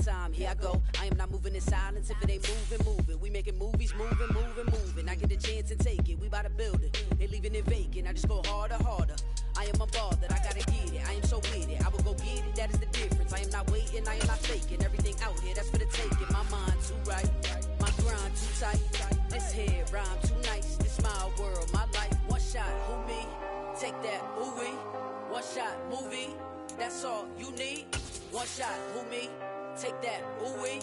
time. Here I go. I am not moving in silence. If it ain't moving. We making movies, moving. I get a chance and take it. We bout to build it. They leaving it vacant. I just go harder. I am unbothered. I gotta get it. I am so with it. I will go get it. That is the difference. I am not waiting. I am not faking. Everything out here, that's for the taking. My mind too right. My grind too tight. This head rhyme too nice. This my world, my life. One shot, who me? Take that, ooh wee. One shot, movie. That's all you need. One shot, who me? Take that, ooh wee.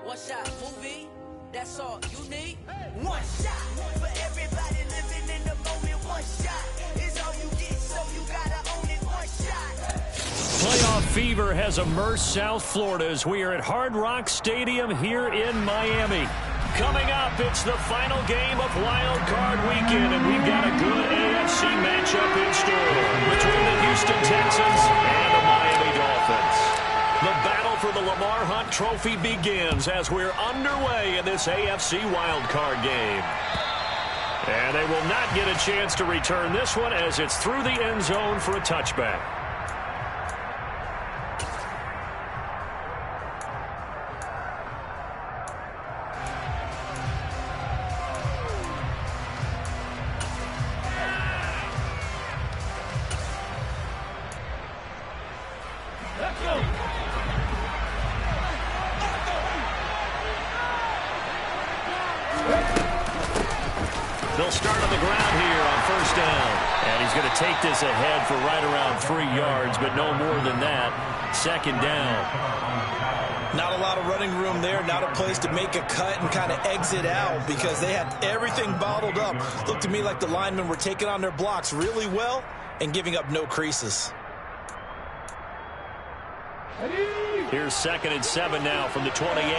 One shot, movie. That's all you need. One shot for everybody living in the moment. One shot is all you get, so you gotta own it. One shot. Playoff fever has immersed South Florida as we are at Hard Rock Stadium here in Miami. Coming up, it's the final game of Wild Card Weekend, and we've got a good AFC matchup in store between the Houston Texans and the Miami Dolphins. The battle for the Lamar Hunt Trophy begins as we're underway in this AFC Wild Card game. And they will not get a chance to return this one as it's through the end zone for a touchback. They'll start on the ground here on first down. And he's going to take this ahead for right around 3 yards, but no more than that. Second down. Not a lot of running room there. Not a place to make a cut and kind of exit out because they had everything bottled up. Looked to me like the linemen were taking on their blocks really well and giving up no creases. Here's 2nd and 7 now from the 28.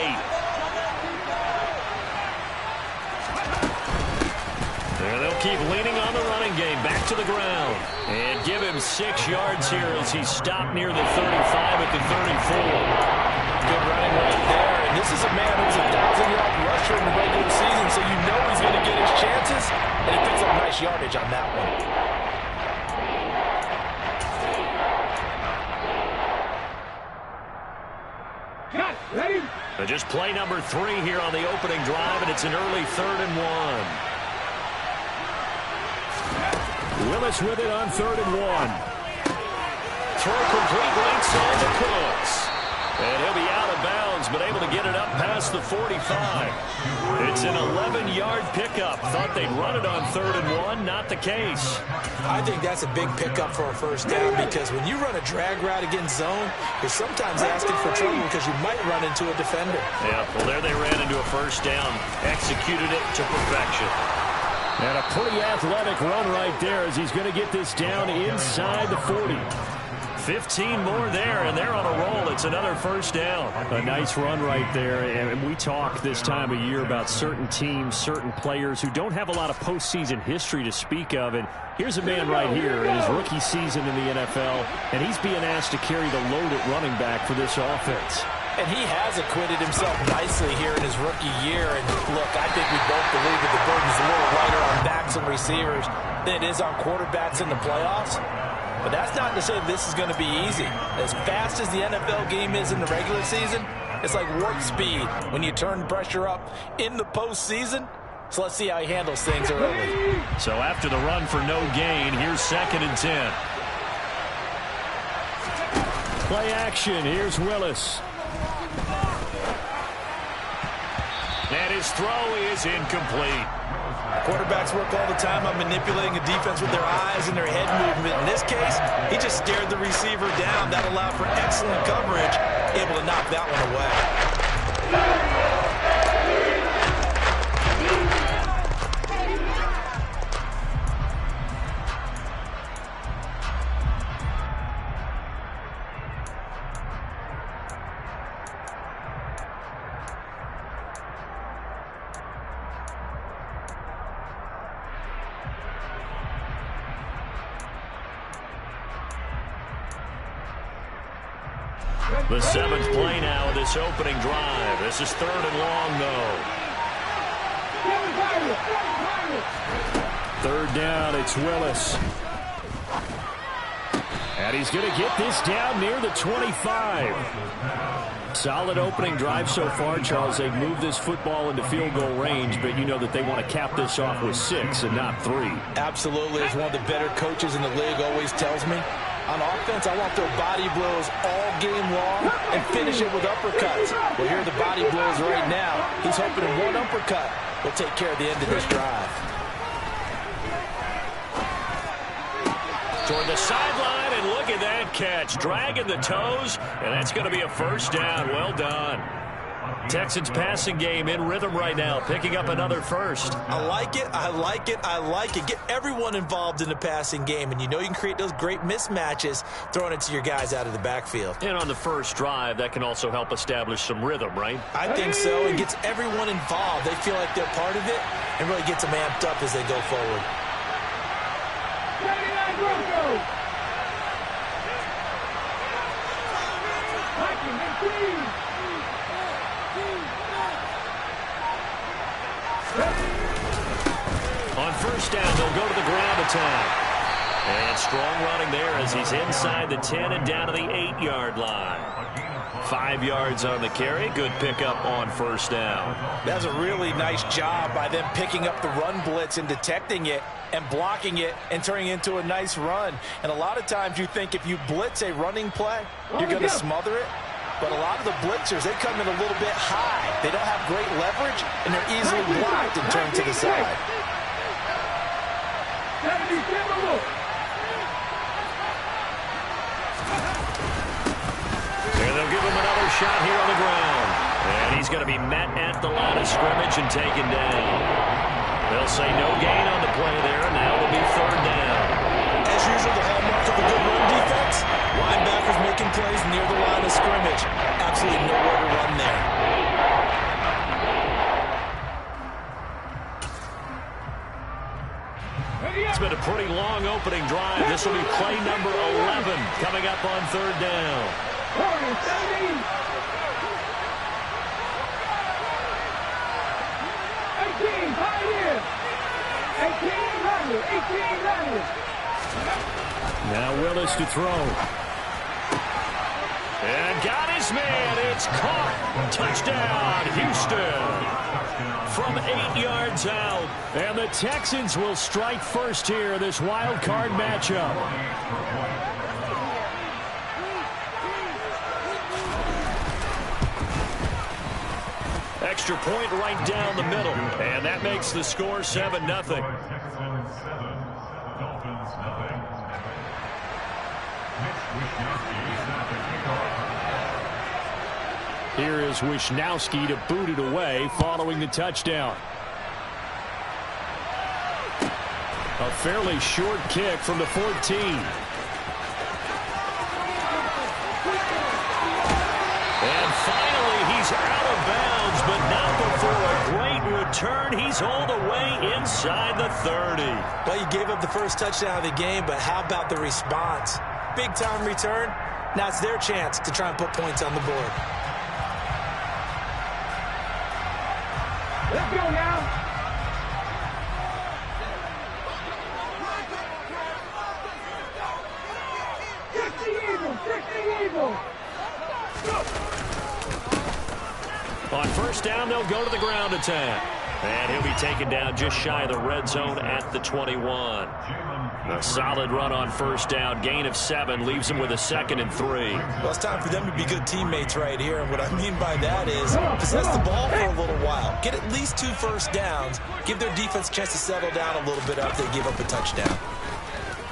And they'll keep leaning on the running game. Back to the ground. And give him 6 yards here as he's stopped near the 35 at the 34. Good running right there. And this is a man who's a 1,000-yard rusher in the regular season, so you know he's going to get his chances. And he picks up nice yardage on that one. So just play number 3 here on the opening drive, and it's an early 3rd and 1. Willis with it on 3rd and 1. Throw complete late side to Cooks. And he'll be out of bounds, but able to get it up past the 45. It's an 11-yard pickup. Thought they'd run it on 3rd and 1. Not the case. I think that's a big pickup for a first down because when you run a drag route against zone, you're sometimes asking for trouble because you might run into a defender. Yeah, well, there they ran into a first down. Executed it to perfection. And a pretty athletic run right there as he's going to get this down inside the 40. 15 more there, and they're on a roll. It's another first down. A nice run right there, and we talk this time of year about certain teams, certain players who don't have a lot of postseason history to speak of, and here's a man right here in his rookie season in the NFL, and he's being asked to carry the load at running back for this offense. And he has acquitted himself nicely here in his rookie year. And look, I think we both believe that the burden's a little lighter on backs and receivers than it is on quarterbacks in the playoffs. But that's not to say this is going to be easy. As fast as the NFL game is in the regular season, it's like warp speed when you turn pressure up in the postseason. So let's see how he handles things early. So after the run for no gain, here's 2nd and 10. Play action. Here's Willis. And his throw is incomplete. Quarterbacks work all the time on manipulating a defense with their eyes and their head movement. In this case, he just stared the receiver down. That allowed for excellent coverage, able to knock that one away. The 7th play now of this opening drive. This is 3rd and long, though. 3rd down, it's Willis. And he's going to get this down near the 25. Solid opening drive so far, Charles. They've moved this football into field goal range, but you know that they want to cap this off with 6 and not 3. Absolutely. As one of the better coaches in the league always tells me, on offense, I want their body blows all game long and finish it with uppercuts. Well, here are the body blows right now. He's hoping in one uppercut will take care of the end of this drive. Toward the sideline, and look at that catch. Dragging the toes, and that's going to be a first down. Well done. Texans passing game in rhythm right now, picking up another first. I like it, I like it, I like it. Get everyone involved in the passing game, and you know you can create those great mismatches throwing it to your guys out of the backfield. And on the first drive, that can also help establish some rhythm, right? I think so. It gets everyone involved. They feel like they're part of it and really gets them amped up as they go forward. On first down, they'll go to the ground attack. And strong running there as he's inside the 10 and down to the 8-yard line. 5 yards on the carry. Good pickup on first down. That's a really nice job by them picking up the run blitz and detecting it and blocking it and turning it into a nice run. And a lot of times you think if you blitz a running play, you're going to smother it. But a lot of the blitzers, they come in a little bit high. They don't have great leverage, and they're easily blocked and turned to the side. And they'll give him another shot here on the ground. And he's going to be met at the line of scrimmage and taken down. They'll say no gain on the play there, and now it'll be third down. As usual, the hallmark of a good run defense, linebackers making plays near the line of scrimmage. Absolutely nowhere to run there. It's been a pretty long opening drive. This will be play number 11 coming up on third down. 18. Now Willis to throw. And got his man. It's caught. Touchdown, Houston. From 8 yards out. And the Texans will strike first here in this wild card matchup. Extra point right down the middle. And that makes the score 7-0. Here is Wisnowski to boot it away following the touchdown. A fairly short kick from the 14. And finally, he's out of bounds, but not before a great return. He's all the way inside the 30. Well, you gave up the first touchdown of the game, but how about the response? Big-time return. Now it's their chance to try and put points on the board. Let's go now. Kick the Eagle. On first down, they'll go to the ground attack. And he'll be taken down just shy of the red zone at the 21. A solid run on first down. Gain of 7 leaves him with a 2nd and 3. Well, it's time for them to be good teammates right here. And what I mean by that is possess the ball for a little while. Get at least 2 first downs. Give their defense a chance to settle down a little bit after they give up a touchdown.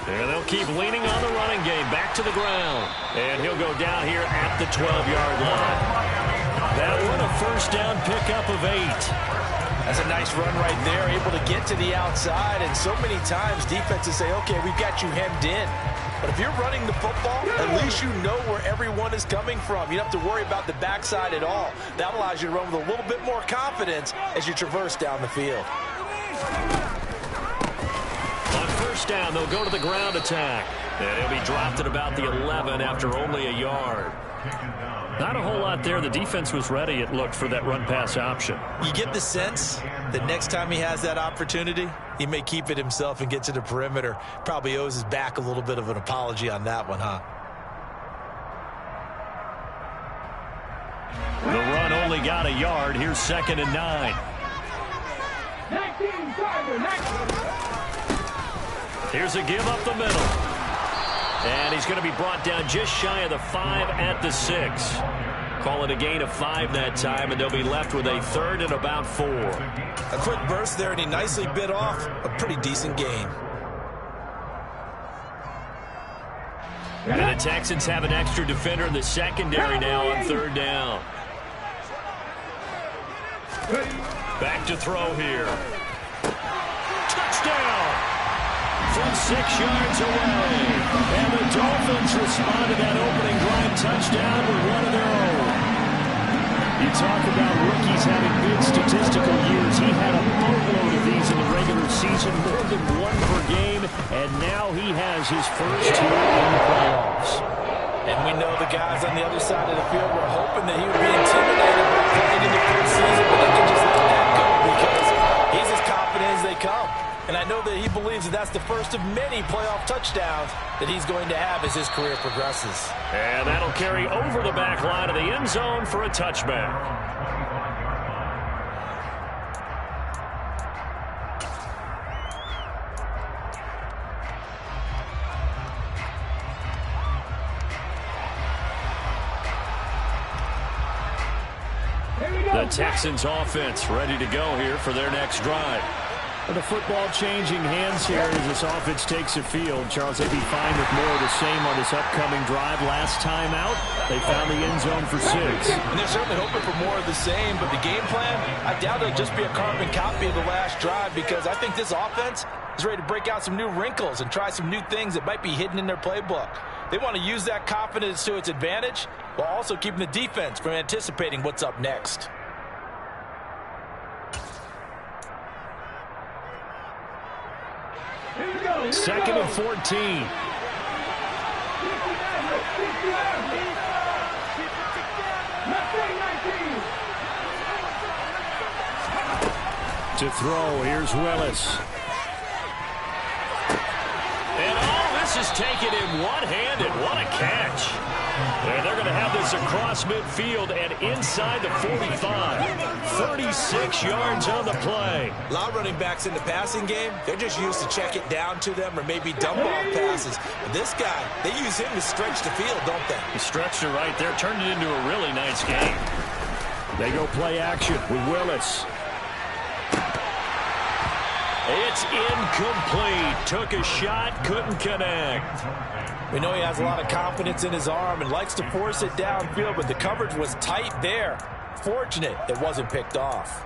And they'll keep leaning on the running game. Back to the ground. And he'll go down here at the 12-yard line. That one a first down pickup of 8. That's a nice run right there, able to get to the outside. And so many times defenses say, okay, we've got you hemmed in. But if you're running the football, at least you know where everyone is coming from. You don't have to worry about the backside at all. That allows you to run with a little bit more confidence as you traverse down the field. On first down, they'll go to the ground attack. And he'll be dropped at about the 11 after only a yard. Not a whole lot there. The defense was ready, it looked, for that run-pass option. You get the sense that next time he has that opportunity, he may keep it himself and get to the perimeter. Probably owes his back a little bit of an apology on that one, huh? The run only got a yard. Here's 2nd and 9. 19, Tiger, 19. Here's a give up the middle. And he's going to be brought down just shy of the 5 at the 6. Call it a gain of 5 that time, and they'll be left with a 3rd and about 4. A quick burst there, and he nicely bit off a pretty decent gain. And the Texans have an extra defender in the secondary now on 3rd down. Back to throw here. Touchdown! From 6 yards away. And the Dolphins respond to that opening drive touchdown with one of their own. You talk about rookies having good statistical years. He had a boatload of these in the regular season, more than 1 per game, and now he has his first 2 in the playoffs. And we know the guys on the other side of the field were hoping that he would be intimidated by playing in the preseason, but they can just let that go because he's as confident as they come. And I know that he believes that that's the first of many playoff touchdowns that he's going to have as his career progresses. And that'll carry over the back line of the end zone for a touchback. The Texans offense ready to go here for their next drive. The football changing hands here as this offense takes the field. Charles, they'd be fine with more of the same on this upcoming drive. Last time out, they found the end zone for 6. And they're certainly hoping for more of the same, but the game plan, I doubt it'll just be a carbon copy of the last drive because I think this offense is ready to break out some new wrinkles and try some new things that might be hidden in their playbook. They want to use that confidence to its advantage while also keeping the defense from anticipating what's up next. Second and 14. To throw, here's Willis. And this is taken in one-handed. What a catch. And they're going to have this across midfield and inside the 45. 36 yards on the play. A lot of running backs in the passing game, they're just used to check it down to them or maybe dump off passes. But this guy, they use him to stretch the field, don't they? He stretched it right there, turned it into a really nice game. They go play action with Willis. It's incomplete. Took a shot, couldn't connect. We know he has a lot of confidence in his arm and likes to force it downfield, but the coverage was tight there. Fortunate it wasn't picked off.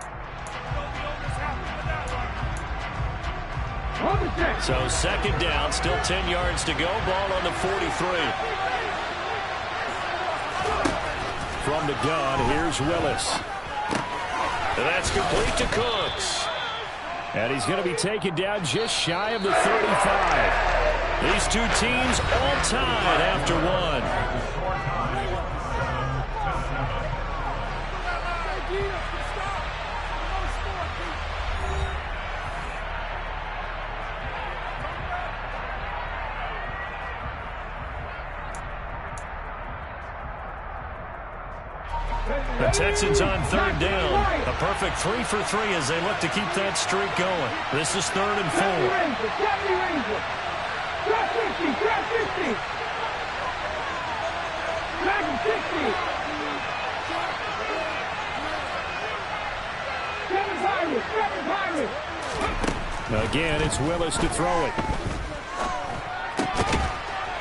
So 2nd down, still 10 yards to go. Ball on the 43. From the gun, here's Willis. And that's complete to Cooks. And he's going to be taken down just shy of the 35. These two teams all tied after 1. The Texans on 3rd down. A perfect 3 for 3 as they look to keep that streak going. This is 3rd and 4. Again, it's Willis to throw it.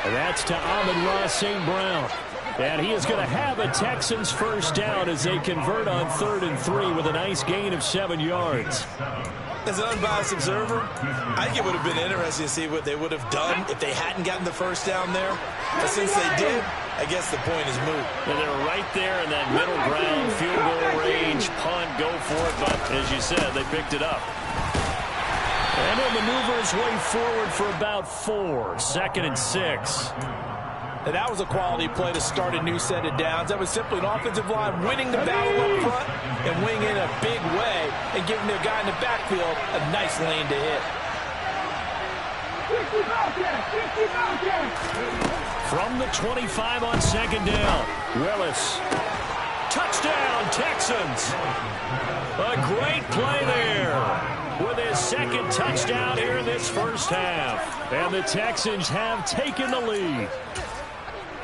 And that's to Amon-Ra St. Brown. And he is going to have a Texans first down as they convert on 3rd and 3 with a nice gain of 7 yards. As an unbiased observer, I think it would have been interesting to see what they would have done if they hadn't gotten the first down there. But since they did, I guess the point is moot. And they're right there in that middle ground, field goal range, punt, go for it. But as you said, they picked it up. And he'll maneuver his way forward for about 4. 2nd and 6. And that was a quality play to start a new set of downs. That was simply an offensive line winning the battle up front and winning in a big way and giving their guy in the backfield a nice lane to hit. From the 25 on 2nd down, Willis. Touchdown, Texans. A great play there with his second touchdown here in this first half. And the Texans have taken the lead.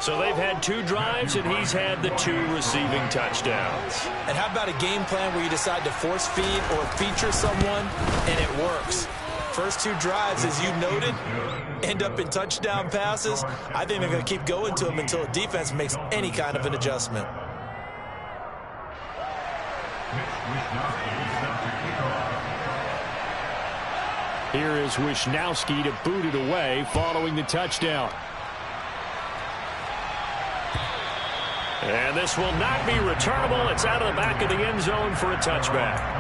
So they've had 2 drives, and he's had the 2 receiving touchdowns. And how about a game plan where you decide to force feed or feature someone, and it works? First 2 drives, as you noted, end up in touchdown passes. I think they're going to keep going to them until the defense makes any kind of an adjustment. Here is Wisnowski to boot it away following the touchdown. And this will not be returnable. It's out of the back of the end zone for a touchback.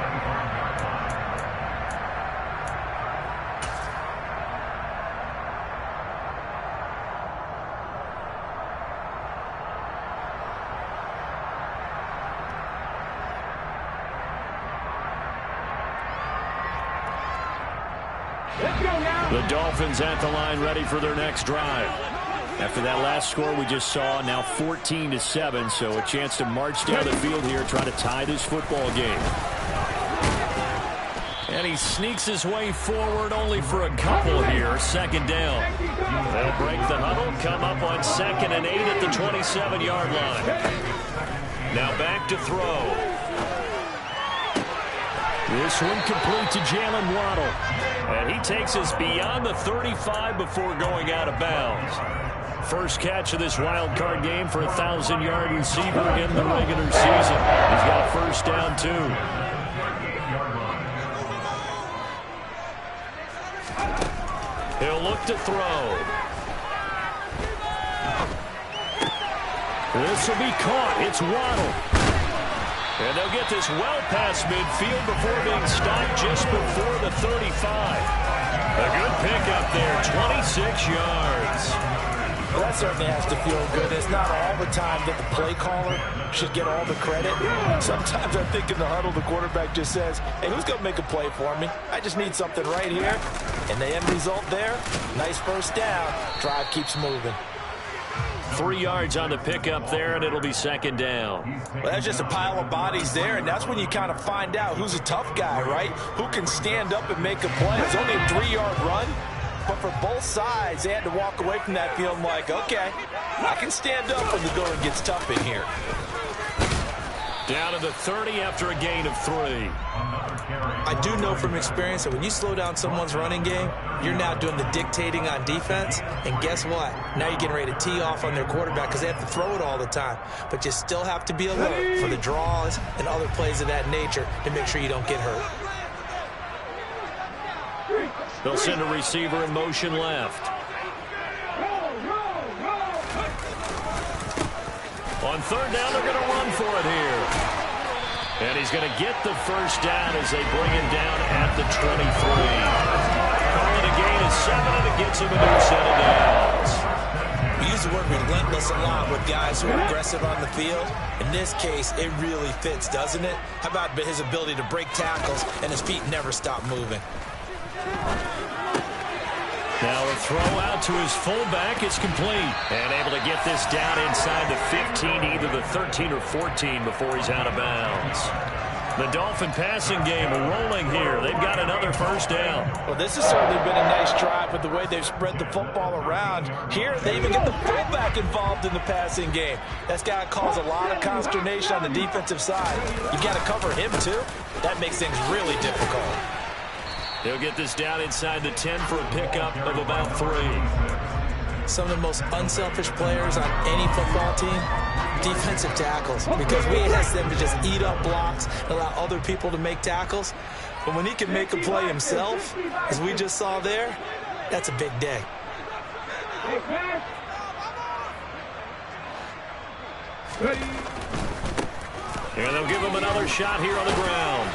The Dolphins at the line, ready for their next drive. After that last score we just saw, now 14-7, so a chance to march down the field here, try to tie this football game. And he sneaks his way forward only for a couple here. Second down. They'll break the huddle, come up on 2nd and 8 at the 27-yard line. Now back to throw. This one complete to Jalen Waddle. And he takes us beyond the 35 before going out of bounds. First catch of this wild card game for a 1,000-yard receiver in the regular season. He's got first down, too. He'll look to throw. This will be caught. It's Waddle. And they'll get this well past midfield before being stopped just before the 35. A good pickup there, 26 yards. Well, that certainly has to feel good. It's not all the time that the play caller should get all the credit. Sometimes I think in the huddle, the quarterback just says, hey, who's going to make a play for me? I just need something right here. And the end result there, nice first down. Drive keeps moving. 3 yards on the pickup there, and it'll be second down. Well, that's just a pile of bodies there, and that's when you kind of find out who's a tough guy, right? Who can stand up and make a play. It's only a 3-yard run, but for both sides, they had to walk away from that feeling like, okay, I can stand up when the going gets tough in here. Down to the 30 after a gain of 3. I do know from experience that when you slow down someone's running game, you're now doing the dictating on defense. And guess what? Now you're getting ready to tee off on their quarterback because they have to throw it all the time. But you still have to be alert for the draws and other plays of that nature to make sure you don't get hurt. They'll send a receiver in motion left. On third down, they're going to run for it here. And he's going to get the first down as they bring him down at the 23. Calling a gain of 7, and it gets him a new set of downs. We use the word relentless a lot with guys who are aggressive on the field. In this case, it really fits, doesn't it? How about his ability to break tackles and his feet never stop moving? Now a throw out to his fullback. It's complete. And able to get this down inside the 15, either the 13 or 14 before he's out of bounds. The Dolphin passing game rolling here. They've got another first down. Well, this has certainly been a nice drive with the way they've spread the football around. Here, they even get the fullback involved in the passing game. That's got to cause a lot of consternation on the defensive side. You've got to cover him, too. That makes things really difficult. He'll get this down inside the 10 for a pickup of about 3. Some of the most unselfish players on any football team, defensive tackles, because we ask them to just eat up blocks and allow other people to make tackles. But when he can make a play himself, as we just saw there, that's a big day. And they'll give him another shot here on the ground.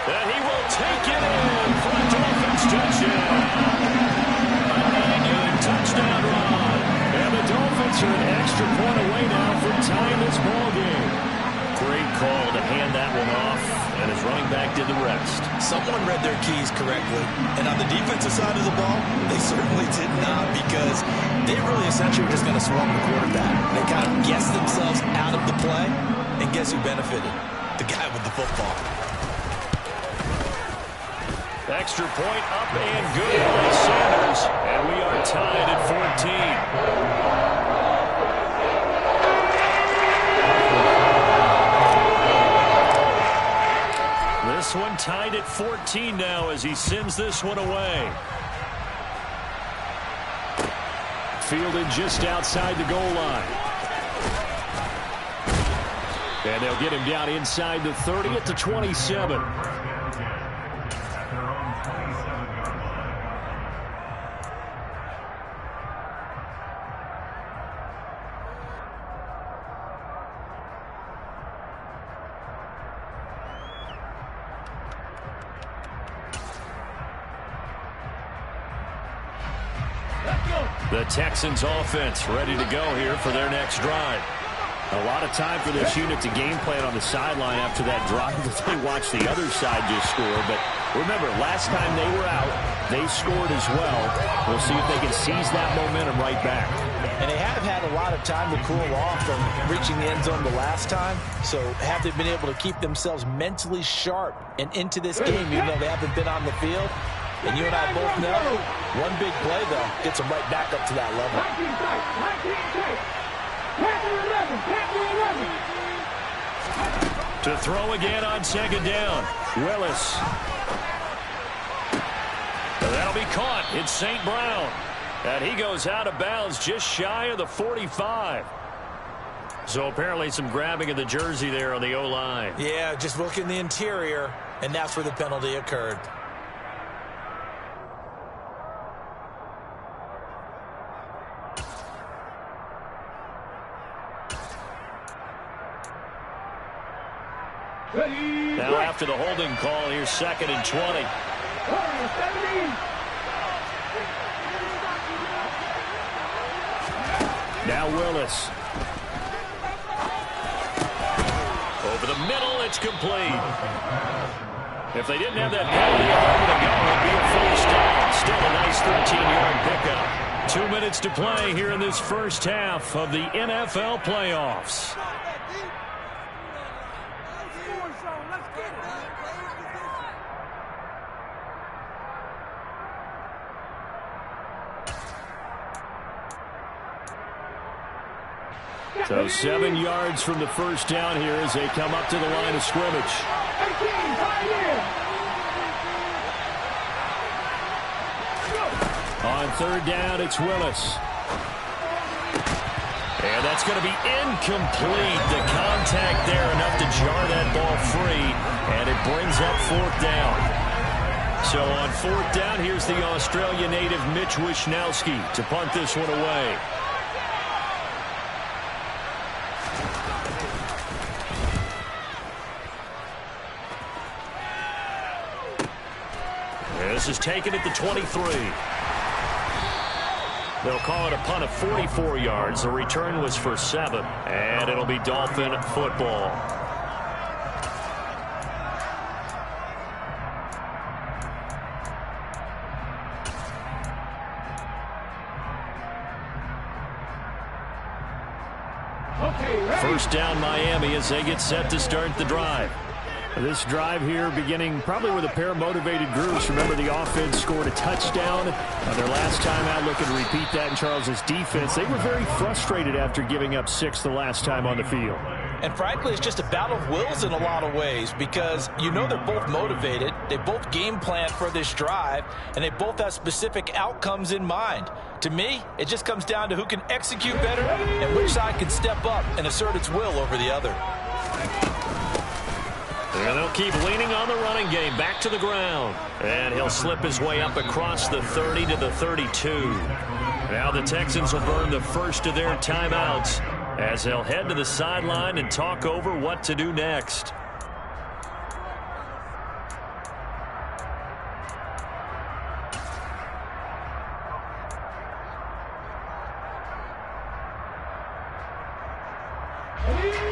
And he will take it in for a Dolphins touchdown. A 9-yard touchdown run. And the Dolphins are an extra point away now from tying this ball game. Great call to hand that one off, and his running back did the rest. Someone read their keys correctly. And on the defensive side of the ball, they certainly did not, because they really essentially were just going to swamp the quarterback. They kind of guessed themselves out of the play. And guess who benefited? The guy with the football. Extra point up and good by Sanders. And we are tied at 14. This one tied at 14 now as he sends this one away. Fielded just outside the goal line. And they'll get him down inside the 30 at the 27. The Texans offense ready to go here for their next drive. A lot of time for this unit to game plan on the sideline after that drive that they watched the other side just score. But remember, last time they were out, they scored as well. We'll see if they can seize that momentum right back. And they have had a lot of time to cool off from reaching the end zone the last time. So have they been able to keep themselves mentally sharp and into this game even though they haven't been on the field? And you and I both know one big play, though, gets them right back up to that level. To throw again on second down. Willis. That'll be caught. It's St. Brown. And he goes out of bounds just shy of the 45. So apparently some grabbing of the jersey there on the O-line. Yeah, just look in the interior, and that's where the penalty occurred. Now after the holding call, here's 2nd and 20. Now Willis. Over the middle, it's complete. If they didn't have that penalty a moment ago, it'd be a first down. Still a nice 13-yard pickup. 2 minutes to play here in this first half of the NFL playoffs. So 7 yards from the first down here as they come up to the line of scrimmage. On third down, it's Willis. And that's going to be incomplete. The contact there enough to jar that ball free, and it brings up 4th down. So on 4th down, here's the Australia native Mitch Wishnowsky to punt this one away. This is taken at the 23. They'll call it a punt of 44 yards. The return was for 7, and it'll be Dolphin football. First down Miami as they get set to start the drive. This drive here beginning probably with a pair of motivated groups. Remember, the offense scored a touchdown on their last time out. Looking to repeat that in Charles's defense. They were very frustrated after giving up 6 the last time on the field. And frankly, it's just a battle of wills in a lot of ways because you know they're both motivated. They both game plan for this drive, and they both have specific outcomes in mind. To me, it just comes down to who can execute better and which side can step up and assert its will over the other. And they'll keep leaning on the running game. Back to the ground. And he'll slip his way up across the 30 to the 32. Now the Texans will burn the first of their timeouts as they'll head to the sideline and talk over what to do next.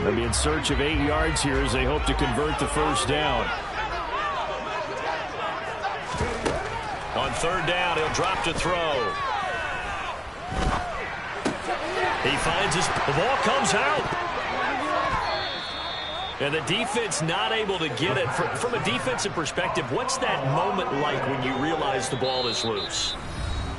They'll be in search of 8 yards here as they hope to convert the first down. On third down, he'll drop to throw. He finds the ball comes out. And the defense not able to get it. From a defensive perspective, what's that moment like when you realize the ball is loose?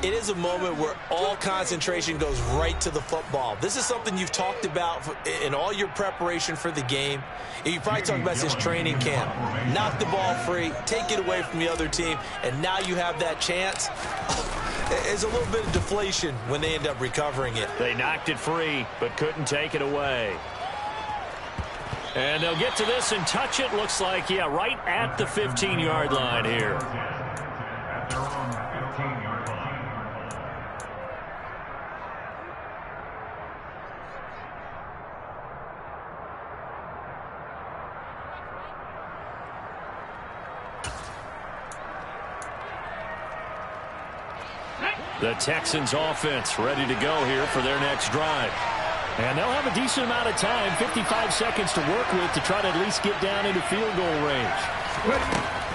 It is a moment where all concentration goes right to the football. This is something you've talked about in all your preparation for the game. You probably talked about this training camp. Knock the ball free, take it away from the other team, and now you have that chance. There's a little bit of deflation when they end up recovering it. They knocked it free, but couldn't take it away. And they'll get to this and touch it. Looks like, yeah, right at the 15-yard line here. The Texans offense ready to go here for their next drive. And they'll have a decent amount of time, 55 seconds to work with to try to at least get down into field goal range.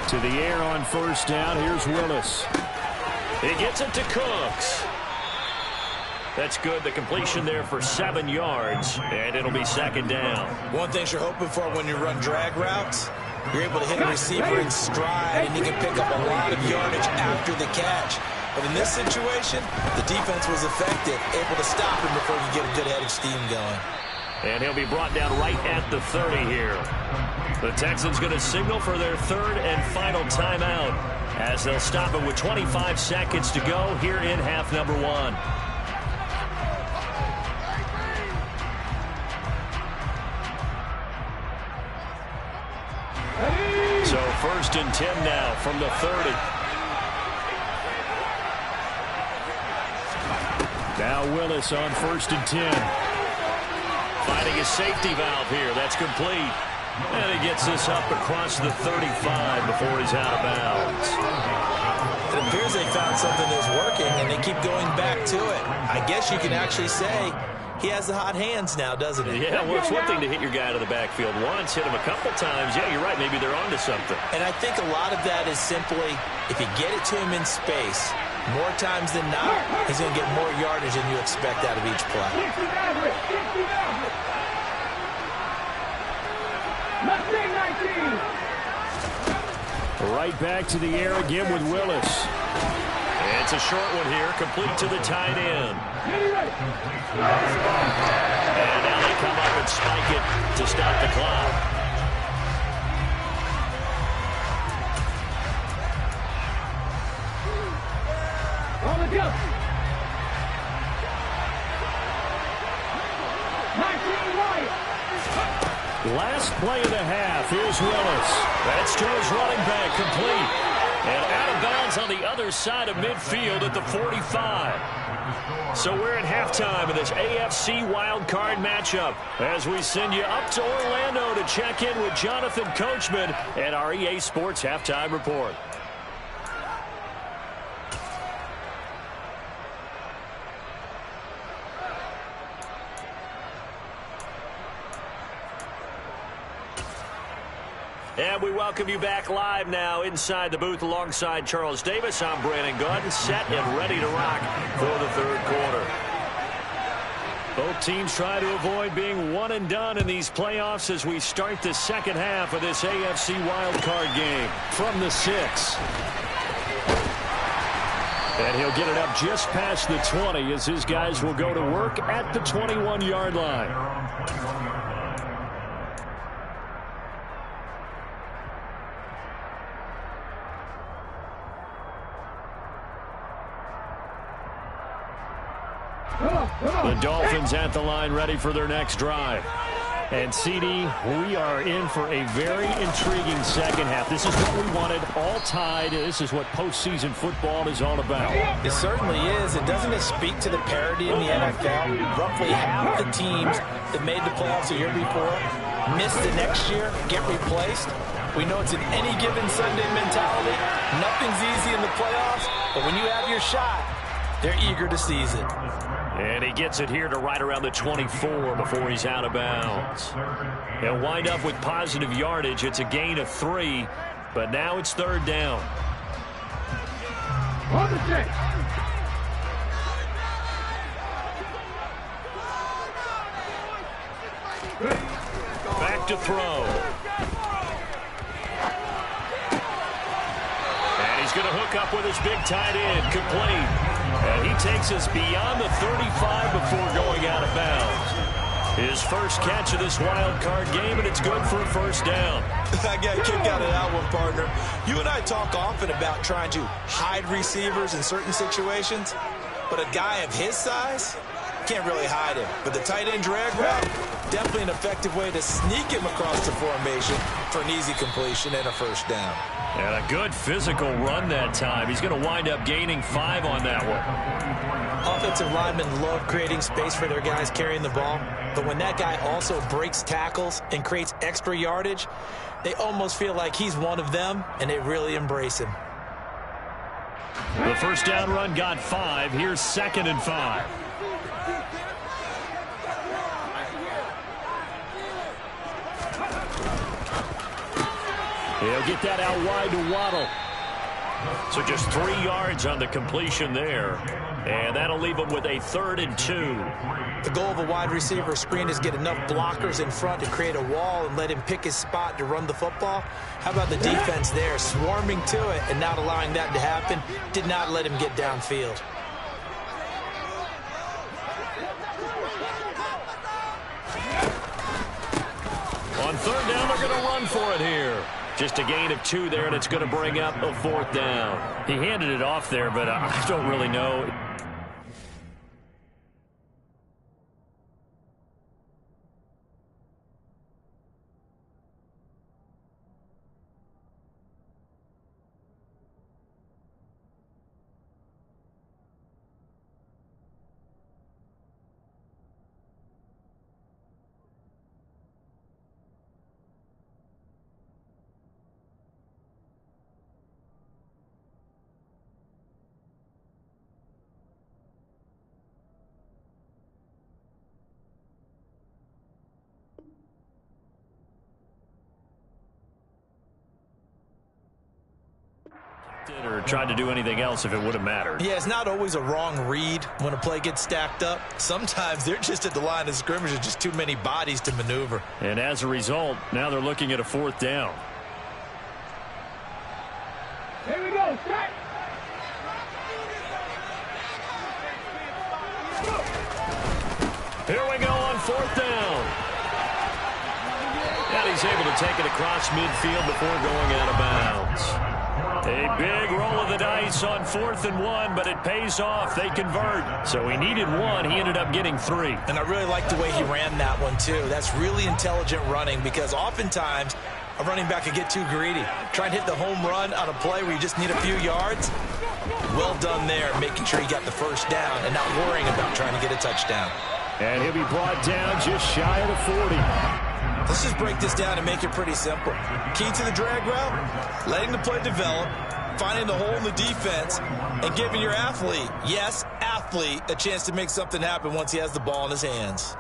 To the air on first down. Here's Willis. He gets it to Cooks. That's good. The completion there for 7 yards, and it'll be second down. One thing you're hoping for when you run drag routes, you're able to hit a receiver in stride, and he can pick up a lot of yardage after the catch. But in this situation, the defense was effective, able to stop him before he get a good head of steam going. And he'll be brought down right at the 30 here. The Texans going to signal for their third and final timeout as they'll stop it with 25 seconds to go here in half number 1. So first and 10 now from the 30. Now Willis on first and 10. Finding his safety valve here. That's complete. And he gets this up across the 35 before he's out of bounds. It appears they found something that's working, and they keep going back to it. I guess you can actually say he has the hot hands now, doesn't he? Yeah, well, it's one thing to hit your guy out of the backfield once, hit him a couple times. Yeah, you're right. Maybe they're onto something. And I think a lot of that is simply if you get it to him in space, more times than not, he's going to get more yardage than you expect out of each play. Right back to the air again with Willis. It's a short one here, complete to the tight end. And now they come up and spike it to stop the clock. On the go. 19 Wyatt. Last play of the half. Here's Willis. That's to his running back, complete. And out of bounds on the other side of midfield at the 45. So we're at halftime in this AFC wildcard matchup as we send you up to Orlando to check in with Jonathan Coachman and our EA Sports Halftime Report. And we welcome you back live now inside the booth alongside Charles Davis. I'm Brandon Gaudin, set and ready to rock for the third quarter. Both teams try to avoid being one and done in these playoffs as we start the second half of this AFC wildcard game from the 6. And he'll get it up just past the 20 as his guys will go to work at the 21-yard line. The Dolphins at the line ready for their next drive. And, CD, we are in for a very intriguing second half. This is what we wanted, all tied. This is what postseason football is all about. It certainly is. And doesn't it speak to the parity in the NFL? Roughly half the teams that made the playoffs the year before miss the next year, get replaced. We know it's an any given Sunday mentality. Nothing's easy in the playoffs, but when you have your shot, they're eager to seize it. And he gets it here to right around the 24 before he's out of bounds. He'll wind up with positive yardage. It's a gain of 3, but now it's third down. On the 6. Back back to throw. And he's going to hook up with his big tight end, complete. And he takes us beyond the 35 before going out of bounds. His first catch of this wild card game, and it's good for a first down. I got a kick out of that one, partner. You and I talk often about trying to hide receivers in certain situations, but a guy of his size can't really hide him. But the tight end drag route, definitely an effective way to sneak him across the formation for an easy completion and a first down. And a good physical run that time. He's going to wind up gaining 5 on that one. Offensive linemen love creating space for their guys carrying the ball, but when that guy also breaks tackles and creates extra yardage, they almost feel like he's one of them, and they really embrace him. The first down run got 5. Here's 2nd and 5. He'll get that out wide to Waddle. So just 3 yards on the completion there. And that'll leave him with a 3rd and 2. The goal of a wide receiver screen is get enough blockers in front to create a wall and let him pick his spot to run the football. How about the defense there, swarming to it and not allowing that to happen? Did not let him get downfield. On 3rd down, they're going to run for it here. Just a gain of 2 there, and it's going to bring up a 4th down. He handed it off there, but I don't really know. Or tried to do anything else if it would have mattered. Yeah, it's not always a wrong read when a play gets stacked up. Sometimes they're just at the line of scrimmage with just too many bodies to maneuver. And as a result, now they're looking at a 4th down. Here we go, strike! Here we go on 4th down. And he's able to take it across midfield before going out of bounds. A big roll of the dice on 4th and 1, but it pays off. They convert. So he needed 1. He ended up getting 3. And I really like the way he ran that one, too. That's really intelligent running because oftentimes a running back could get too greedy. Trying to hit the home run on a play where you just need a few yards. Well done there, making sure he got the first down and not worrying about trying to get a touchdown. And he'll be brought down just shy of the 40. Let's just break this down and make it pretty simple. Key to the drag route, letting the play develop, finding the hole in the defense, and giving your athlete, yes, athlete, a chance to make something happen once he has the ball in his hands.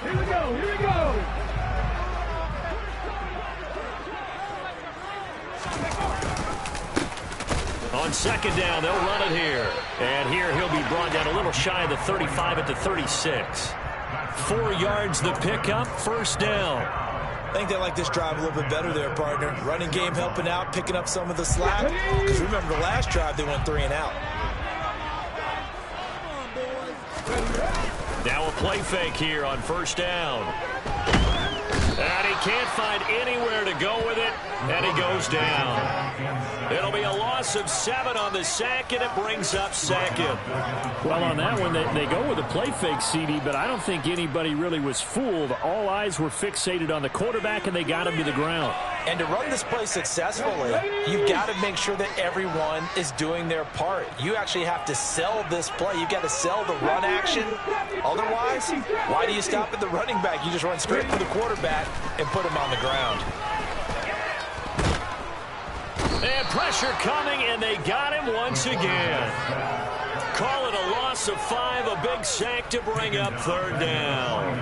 Here we go, here we go! On 2nd down, they'll run it here. And here he'll be brought down a little shy of the 35 at the 36. 4 yards the pickup, first down. I think they like this drive a little bit better there, partner. Running game helping out, picking up some of the slack. Because remember the last drive, they went 3 and out. Now a play fake here on 1st down. And he can't find anywhere to go with it, and he goes down. It'll be a loss of 7 on the sack, and it brings up 2nd. Well, on that one, they go with a play fake, CD, but I don't think anybody really was fooled. All eyes were fixated on the quarterback, and they got him to the ground. And to run this play successfully, you've got to make sure that everyone is doing their part. You actually have to sell this play. You've got to sell the run action. Otherwise, why do you stop at the running back? You just run straight to the quarterback and put him on the ground. And pressure coming, and they got him once again. Call it a loss of 5, a big sack to bring up 3rd down.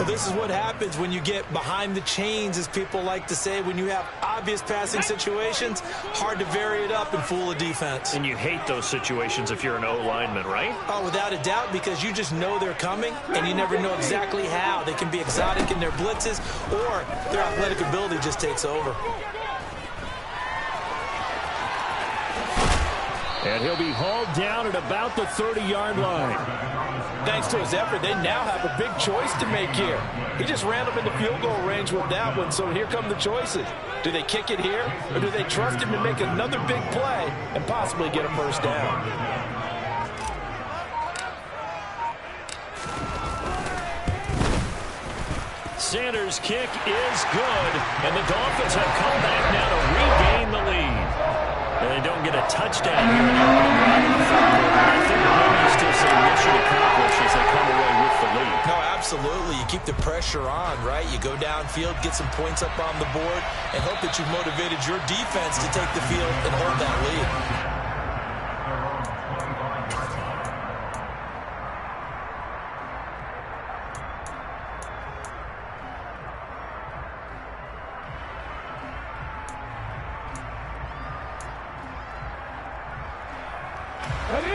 Well, this is what happens when you get behind the chains, as people like to say. When you have obvious passing situations, hard to vary it up and fool a defense. And you hate those situations if you're an O-lineman, right? Oh, without a doubt, because you just know they're coming, and you never know exactly how. They can be exotic in their blitzes, or their athletic ability just takes over. And he'll be hauled down at about the 30-yard line. Thanks to his effort, they now have a big choice to make here. He just ran them into field goal range with that one, so here come the choices. Do they kick it here, or do they trust him to make another big play and possibly get a first down? Sanders' kick is good, and the Dolphins have come back now to regain the lead. And they don't get a touchdown here in the opening drive of the third quarter. I think the Ravens still say mission accomplished as they come away with the lead. No, absolutely. You keep the pressure on, right? You go downfield, get some points up on the board, and hope that you've motivated your defense to take the field and hold that lead.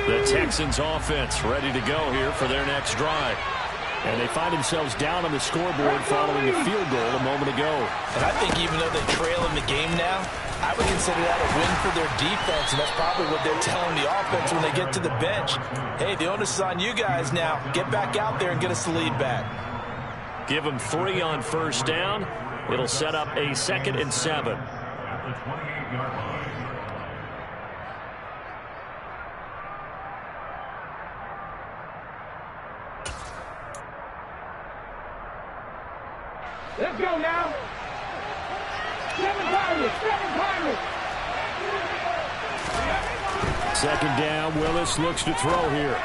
The Texans offense ready to go here for their next drive. And they find themselves down on the scoreboard following a field goal a moment ago. And I think even though they trail in the game now, I would consider that a win for their defense, and that's probably what they're telling the offense when they get to the bench. Hey, the onus is on you guys now. Get back out there and get us the lead back. Give them 3 on first down. It'll set up a 2nd and 7. Let's go now. 7 Pirates, 7 Pirates. 2nd down, Willis looks to throw here.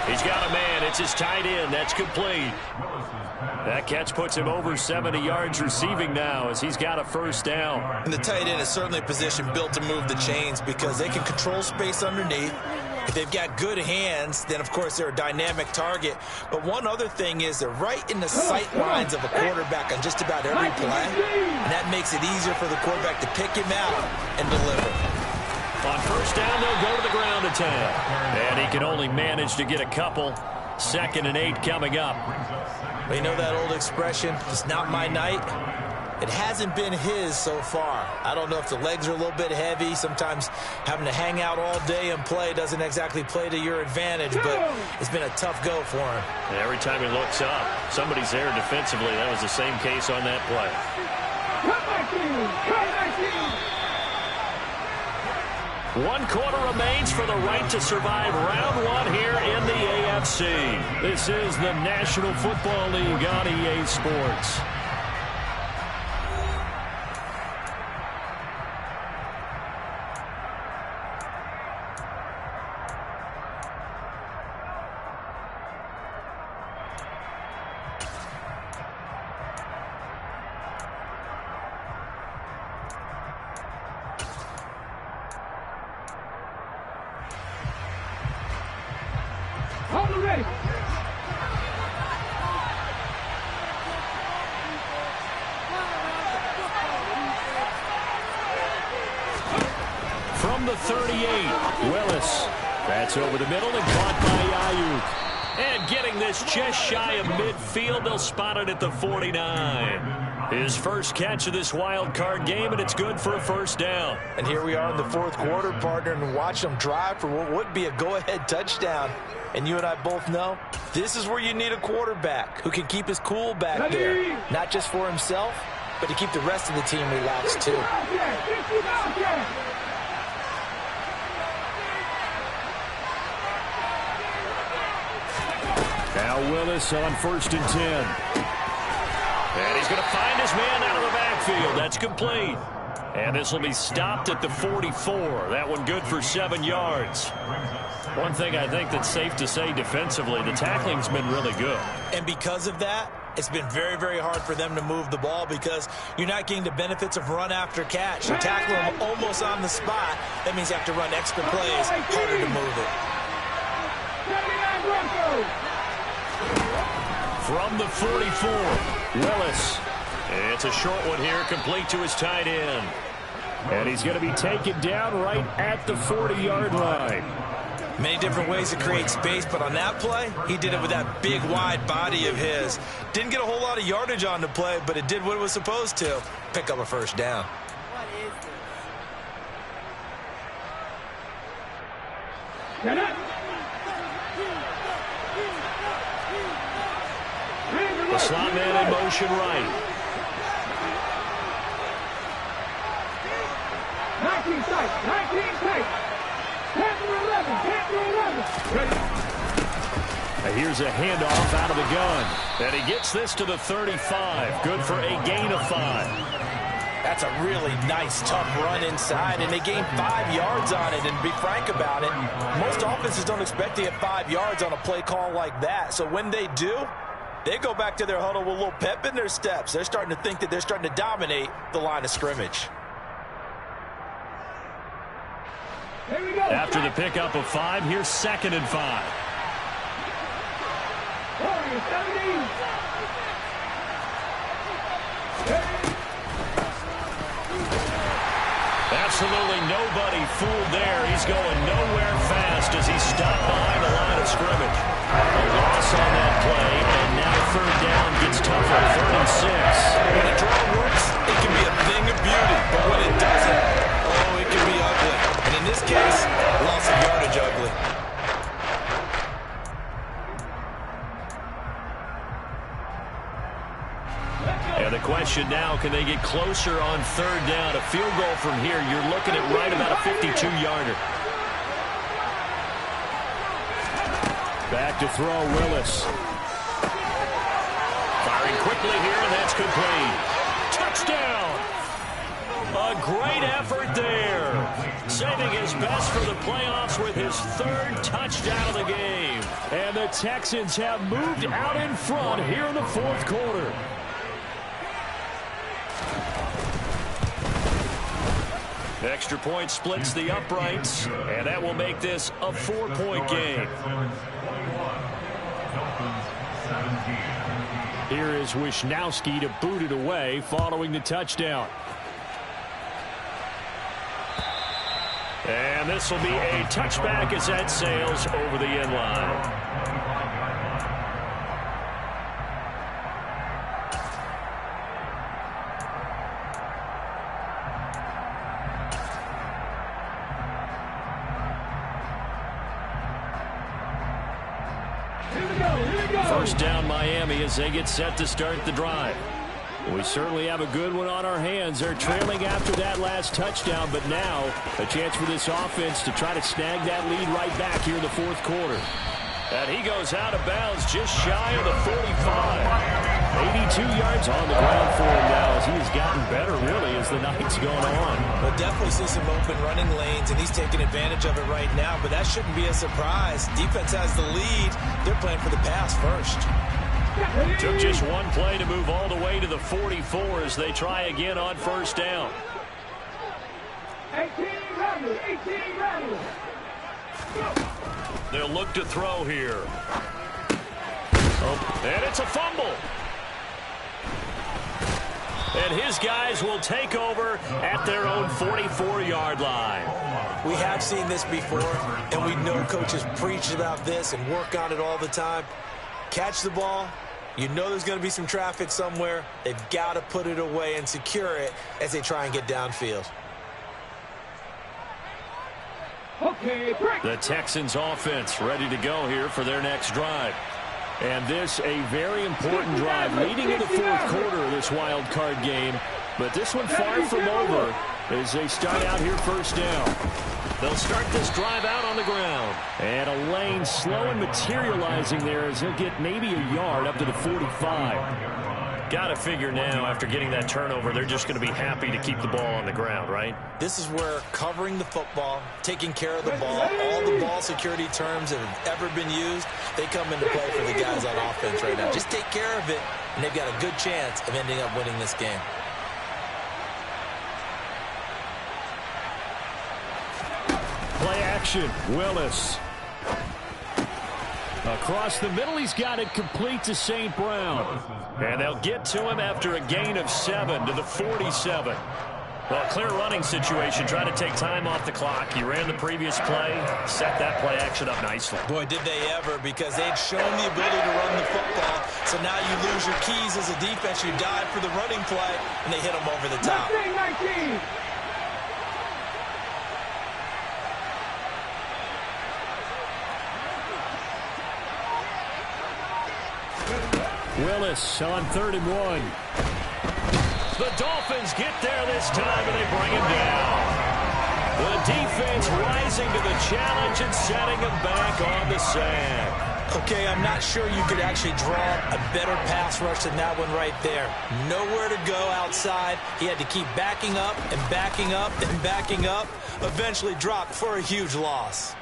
He's got a man. It's his tight end. That's complete. That catch puts him over 70 yards receiving now as he's got a first down. And the tight end is certainly a position built to move the chains because they can control space underneath. If they've got good hands, then, of course, they're a dynamic target. But one other thing is they're right in the sight lines of a quarterback on just about every play. And that makes it easier for the quarterback to pick him out and deliver. On first down, they'll go to the ground attack. And he can only manage to get a couple. 2nd and 8 coming up. Well, you know that old expression, it's not my night? It hasn't been his so far. I don't know if the legs are a little bit heavy. Sometimes having to hang out all day and play doesn't exactly play to your advantage, but it's been a tough go for him. And every time he looks up, somebody's there defensively. That was the same case on that play. Come back in. Come back in. 1 quarter remains for the right to survive round 1 here in the AFC. This is the National Football League on EA Sports. Hold it ready. From the 38, Willis. That's over the middle and caught by Ayuk. And getting this just shy of midfield, they'll spot it at the 49. His first catch of this wild card game, and it's good for a first down. And here we are in the 4th quarter, partner, and watch them drive for what would be a go-ahead touchdown. And you and I both know this is where you need a quarterback who can keep his cool back there. Not just for himself, but to keep the rest of the team relaxed, too. Now Willis on 1st and 10. And he's going to find his man out of the backfield. That's complete. And this will be stopped at the 44. That one good for 7 yards. One thing I think that's safe to say defensively, the tackling's been really good. And because of that, it's been very, very hard for them to move the ball because you're not getting the benefits of run after catch. You're tackling them almost on the spot. That means you have to run extra plays, harder to move it. From the 44, Willis. It's a short one here, complete to his tight end. And he's going to be taken down right at the 40-yard line. Many different ways to create space, but on that play, he did it with that big, wide body of his. Didn't get a whole lot of yardage on the play, but it did what it was supposed to. Pick up a first down. What is this? Get up. The slot man in motion right. 19 tight, 19 tight. 10 through 11, 10 through 11. Ready. Now here's a handoff out of the gun. And he gets this to the 35. Good for a gain of 5. That's a really nice, tough run inside, and they gained 5 yards on it. And to be frank about it, most offenses don't expect to get 5 yards on a play call like that. So when they do, they go back to their huddle with a little pep in their steps. They're starting to think that they're starting to dominate the line of scrimmage. Here we go. After the pickup of 5, here's 2nd and 5. Warriors, 17. Absolutely nobody fooled there. He's going nowhere fast as he's stopped behind the line of scrimmage. A loss on that play, and now 3rd down gets tougher. 3rd and 6. When a draw works, it can be a thing of beauty. But when it doesn't, oh, it can be ugly. And in this case, loss of yardage ugly. And the question now, can they get closer on 3rd down? A field goal from here, you're looking at right about a 52-yarder. Back to throw, Willis. Firing quickly here, and that's complete. Touchdown! A great effort there. Saving his best for the playoffs with his 3rd touchdown of the game. And the Texans have moved out in front here in the 4th quarter. Extra point splits the uprights, and that will make this a 4-point game. Here is Wisnowski to boot it away following the touchdown. And this will be a touchback as that sails over the end line. First down Miami as they get set to start the drive. We certainly have a good one on our hands. They're trailing after that last touchdown, but now a chance for this offense to try to snag that lead right back here in the 4th quarter. And he goes out of bounds just shy of the 45. 82 yards on the ground for him now as he has gotten better, really, as the night's going on. We'll definitely see some open running lanes, and he's taking advantage of it right now, but that shouldn't be a surprise. Defense has the lead. They're playing for the pass first. Took just one play to move all the way to the 44 as they try again on 1st down. 18 runners, 18 runners. They'll look to throw here. Oh, and it's a fumble. And his guys will take over at their own 44-yard line. We have seen this before, and we know coaches preach about this and work on it all the time. Catch the ball. You know there's going to be some traffic somewhere. They've got to put it away and secure it as they try and get downfield. Okay, break. The Texans offense ready to go here for their next drive. And this a very important drive leading in the 4th quarter of this wild card game. But this one far from over as they start out here 1st down. They'll start this drive out on the ground. And a lane slow and materializing there as he'll get maybe a yard up to the 45. Got to figure now, after getting that turnover, they're just going to be happy to keep the ball on the ground, right? This is where covering the football, taking care of the ball, all the ball security terms that have ever been used, they come into play for the guys on offense right now. Just take care of it, and they've got a good chance of ending up winning this game. Play action, Willis. Across the middle, he's got it complete to St. Brown. And they'll get to him after a gain of 7 to the 47. Well, clear running situation. Try to take time off the clock. He ran the previous play, set that play action up nicely. Boy, did they ever, because they'd shown the ability to run the football. So now you lose your keys as a defense. You dive for the running play, and they hit them over the top. 19. Willis on 3rd and 1. The Dolphins get there this time, and they bring him down. The defense rising to the challenge and setting him back on the sand. Okay, I'm not sure you could actually draw a better pass rush than that one right there. Nowhere to go outside. He had to keep backing up and backing up and backing up. Eventually dropped for a huge loss.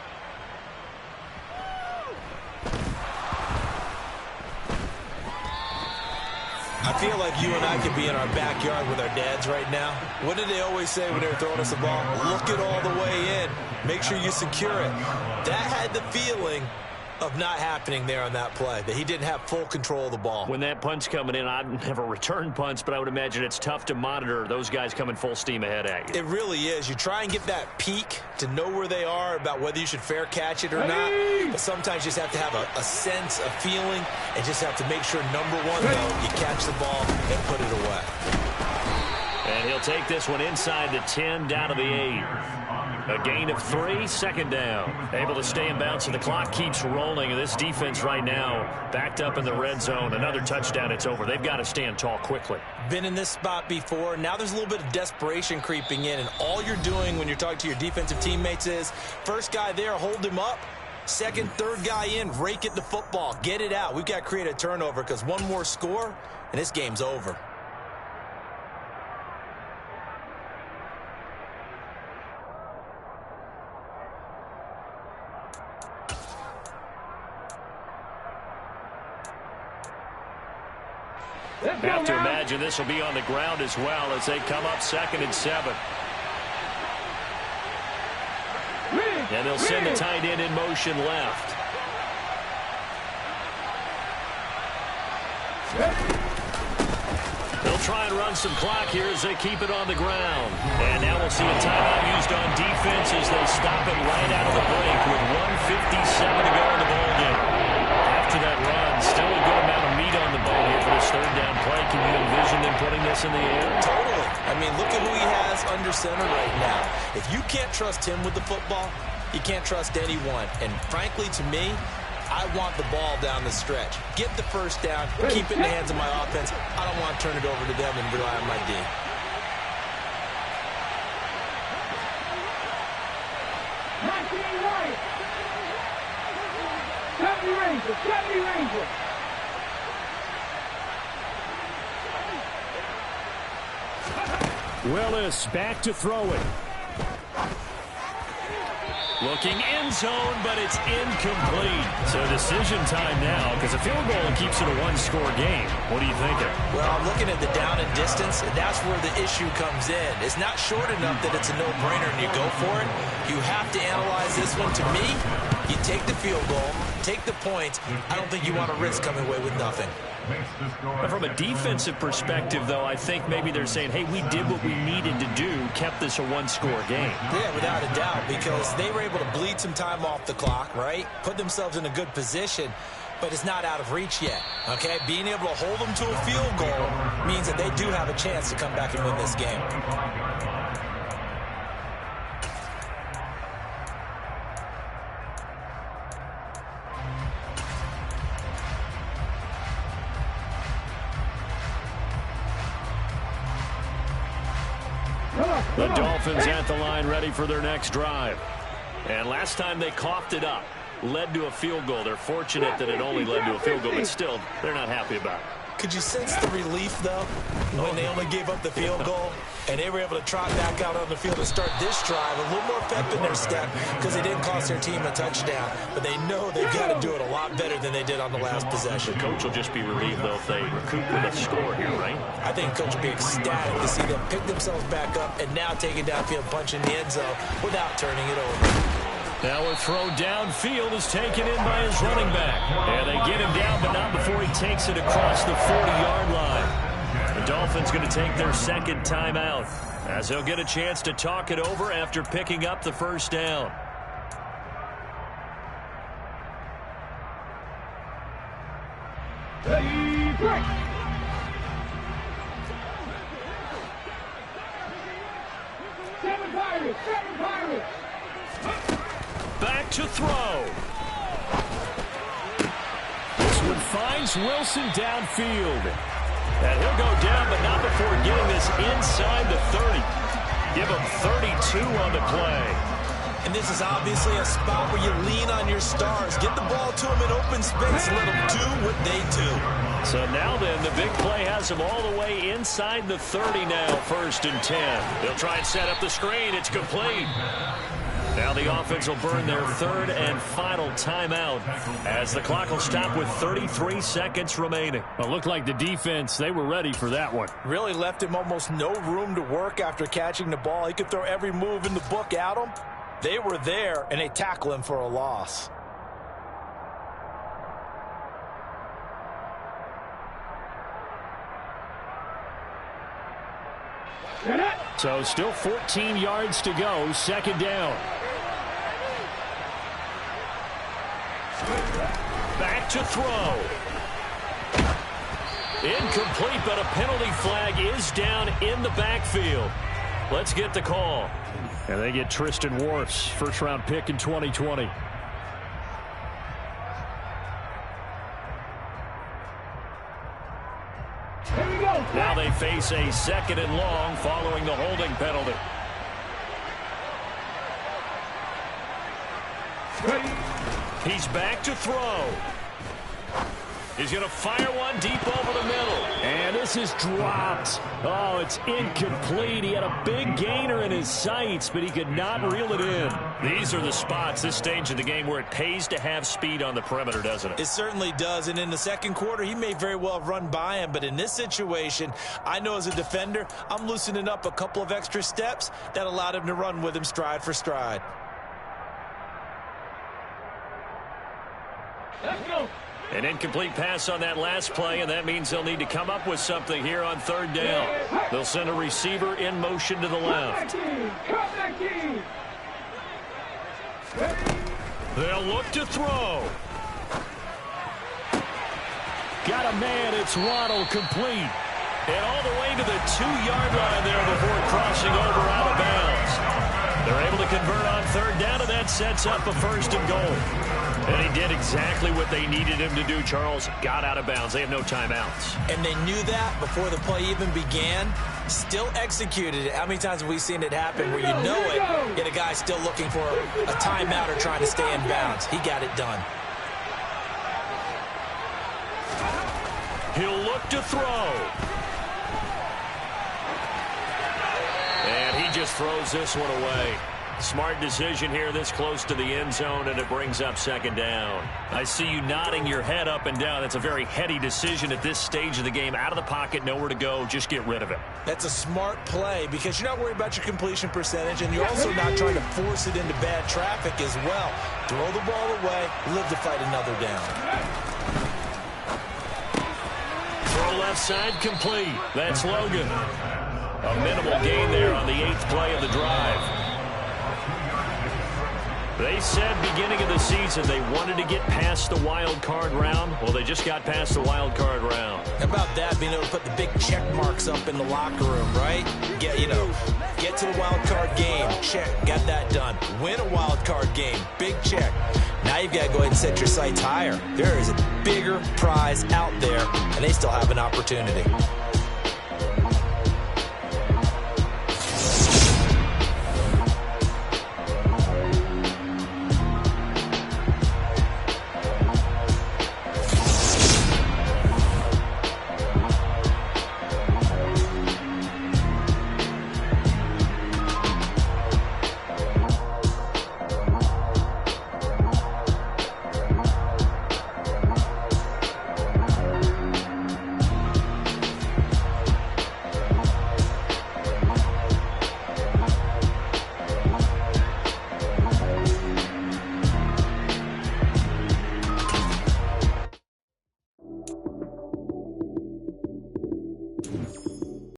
I feel like you and I could be in our backyard with our dads right now. What did they always say when they were throwing us the ball? Look it all the way in. Make sure you secure it. That had the feeling of not happening there on that play, that he didn't have full control of the ball. When that punt's coming in, I'd never return punts, but I would imagine it's tough to monitor those guys coming full steam ahead at you. It really is. You try and get that peek to know where they are, about whether you should fair catch it or not. But sometimes you just have to have a sense, a feeling, and just have to make sure, number one, though, you catch the ball and put it away. And he'll take this one inside the 10, down to the 8. A gain of 3, 2nd down. Able to stay in bounds, and the clock keeps rolling. And this defense right now backed up in the red zone. Another touchdown, it's over. They've got to stand tall quickly. Been in this spot before. Now there's a little bit of desperation creeping in, and all you're doing when you're talking to your defensive teammates is, first guy there, hold him up. Second, third guy in, rake at the football. Get it out. We've got to create a turnover, because one more score, and this game's over. Have to imagine this will be on the ground as well as they come up 2nd and 7. And they'll send the tight end in motion left. They'll try and run some clock here as they keep it on the ground. And now we'll see a timeout used on defense as they stop it right out of the break with 1:57 to go in the ball game. After that run, still a good amount of meat on the bone here for this 3rd down play. Can you envision them putting this in the air? Totally. I mean, look at who he has under center right now. If you can't trust him with the football, you can't trust anyone. And frankly, to me, I want the ball down the stretch. Get the first down, keep it in the hands of my offense. I don't want to turn it over to them and rely on my D. Ranger. Willis back to throw it. Looking end zone, but it's incomplete. So decision time now, because a field goal keeps it a one-score game. What are you thinking? Well, I'm looking at the down and distance, and that's where the issue comes in. It's not short enough that it's a no-brainer and you go for it. You have to analyze this one. To me, you take the field goal, take the points. I don't think you want to risk coming away with nothing. But from a defensive perspective, though, I think maybe they're saying, hey, we did what we needed to do, kept this a one-score game. Yeah, without a doubt, because they were able to bleed some time off the clock, right? Put themselves in a good position, but it's not out of reach yet, okay? Being able to hold them to a field goal means that they do have a chance to come back and win this game. The Dolphins at the line ready for their next drive. And last time they coughed it up, led to a field goal. They're fortunate that it only led to a field goal, but still, they're not happy about it. Could you sense the relief, though, when they only gave up the field goal and they were able to trot back out on the field and start this drive? A little more pep in their step because they didn't cost their team a touchdown, but they know they've got to do it a lot better than they did on the last possession. The coach will just be relieved, though, if they recoup with a score here, right? I think coach will be ecstatic to see them pick themselves back up and now take it downfield, punch in the end zone without turning it over. Now a throw downfield is taken in by his running back. And they get him down, but not before he takes it across the 40-yard line. The Dolphins going to take their second timeout, as they'll get a chance to talk it over after picking up the first down. Ready, break. Seven Pirates. Back to throw. This one finds Wilson downfield. And he'll go down, but not before getting this inside the 30. Give him 32 on the play. And this is obviously a spot where you lean on your stars. Get the ball to them in open space. Let them do what they do. So now then, the big play has him all the way inside the 30 now, 1st and 10. They'll try and set up the screen. It's complete. Now the offense will burn their third and final timeout as the clock will stop with 33 seconds remaining. Well, it looked like the defense, they were ready for that one. Really left him almost no room to work after catching the ball. He could throw every move in the book at him. They were there, and they tackle him for a loss. So still 14 yards to go, second down. Back to throw. Incomplete, but a penalty flag is down in the backfield. Let's get the call. And they get Tristan Wirfs, first-round pick in 2020. Now they face a 2nd and long following the holding penalty. He's back to throw. He's going to fire one deep over the middle. And this is dropped. Oh, it's incomplete. He had a big gainer in his sights, but he could not reel it in. These are the spots, this stage of the game, where it pays to have speed on the perimeter, doesn't it? It certainly does, and in the second quarter, he may very well have run by him, but in this situation, I know as a defender, I'm loosening up a couple of extra steps that allowed him to run with him stride for stride. Let's go. An incomplete pass on that last play, and that means they'll need to come up with something here on 3rd down. They'll send a receiver in motion to the left. They'll look to throw. Got a man, it's Waddle, complete. And all the way to the 2-yard line there before crossing over out of bounds. They're able to convert on 3rd down, and that sets up a 1st and goal. And he did exactly what they needed him to do, Charles. Got out of bounds. They have no timeouts. And they knew that before the play even began. Still executed it. How many times have we seen it happen where you know it, yet a guy still looking for a timeout or trying to stay in bounds? He got it done. He'll look to throw. And he just throws this one away. Smart decision here this close to the end zone, and it brings up 2nd down. I see you nodding your head up and down. That's a very heady decision at this stage of the game. Out of the pocket, nowhere to go. Just get rid of it. That's a smart play because you're not worried about your completion percentage, and you're also not trying to force it into bad traffic as well. Throw the ball away, live to fight another down. Throw left side complete. That's Logan. A minimal gain there on the 8th play of the drive. They said beginning of the season they wanted to get past the wild card round. Well, they just got past the wild card round. How about that, being able to put the big check marks up in the locker room, right? Get to the wild card game, check, got that done. Win a wild card game, big check. Now you've got to go ahead and set your sights higher. There is a bigger prize out there, and they still have an opportunity.